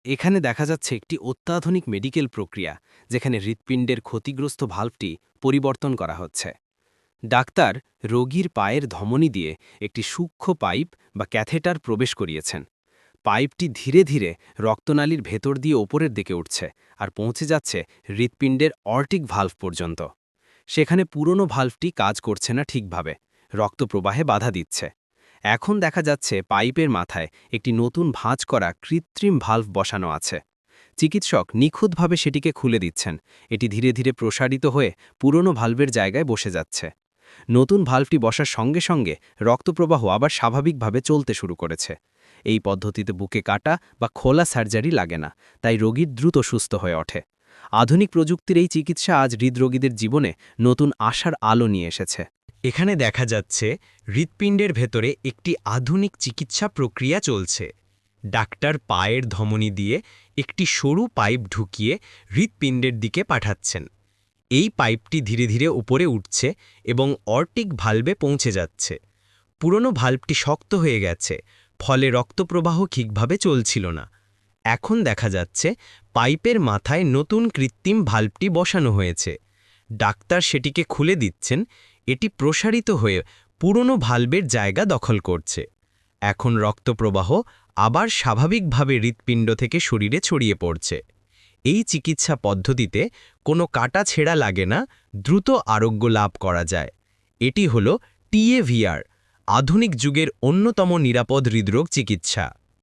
এখানে দেখা যাচ্ছে একটি অত্যাধুনিক মেডিকেল প্রক্রিয়া, যেখানে হৃৎপিণ্ডের ক্ষতিগ্রস্ত ভাল্বটি পরিবর্তন করা হচ্ছে। ডাক্তার রোগীর পায়ের ধমনী দিয়ে একটি সূক্ষ্ম পাইপ বা ক্যাথেটার প্রবেশ করিয়েছেন। পাইপটি ধীরে ধীরে রক্তনালীর ভেতর দিয়ে ওপরের দিকে উঠছে আর পৌঁছে যাচ্ছে হৃৎপিণ্ডের অর্টিক ভাল্ভ পর্যন্ত। সেখানে পুরনো ভাল্ভটি কাজ করছে না ঠিকভাবে, রক্তপ্রবাহে বাধা দিচ্ছে। এখন দেখা যাচ্ছে পাইপের মাথায় একটি নতুন ভাঁজ করা কৃত্রিম ভাল্ভ বসানো আছে। চিকিৎসক নিখুঁতভাবে সেটিকে খুলে দিচ্ছেন। এটি ধীরে ধীরে প্রসারিত হয়ে পুরনো ভাল্বের জায়গায় বসে যাচ্ছে। নতুন ভাল্বটি বসার সঙ্গে সঙ্গে রক্তপ্রবাহ আবার স্বাভাবিকভাবে চলতে শুরু করেছে। এই পদ্ধতিতে বুকে কাটা বা খোলা সার্জারি লাগে না, তাই রোগীর দ্রুত সুস্থ হয়ে ওঠে। আধুনিক প্রযুক্তির এই চিকিৎসা আজ হৃদরোগীদের জীবনে নতুন আশার আলো নিয়ে এসেছে। এখানে দেখা যাচ্ছে হৃৎপিণ্ডের ভেতরে একটি আধুনিক চিকিৎসা প্রক্রিয়া চলছে। ডাক্তার পায়ের ধমনী দিয়ে একটি সরু পাইপ ঢুকিয়ে হৃৎপিণ্ডের দিকে পাঠাচ্ছেন। এই পাইপটি ধীরে ধীরে উপরে উঠছে এবং অর্টিক ভাল্বে পৌঁছে যাচ্ছে। পুরনো ভাল্বটি শক্ত হয়ে গেছে, ফলে রক্তপ্রবাহ ঠিকভাবে চলছিল না। এখন দেখা যাচ্ছে পাইপের মাথায় নতুন কৃত্রিম ভাল্বটি বসানো হয়েছে। ডাক্তার সেটিকে খুলে দিচ্ছেন। এটি প্রসারিত হয়ে পুরনো ভাল্বের জায়গা দখল করছে। এখন রক্তপ্রবাহ আবার স্বাভাবিকভাবে হৃৎপিণ্ড থেকে শরীরে ছড়িয়ে পড়ছে। এই চিকিৎসা পদ্ধতিতে কোনো কাটা ছেঁড়া লাগে না, দ্রুত আরোগ্য লাভ করা যায়। এটি হল TAVR, আধুনিক যুগের অন্যতম নিরাপদ হৃদরোগ চিকিৎসা।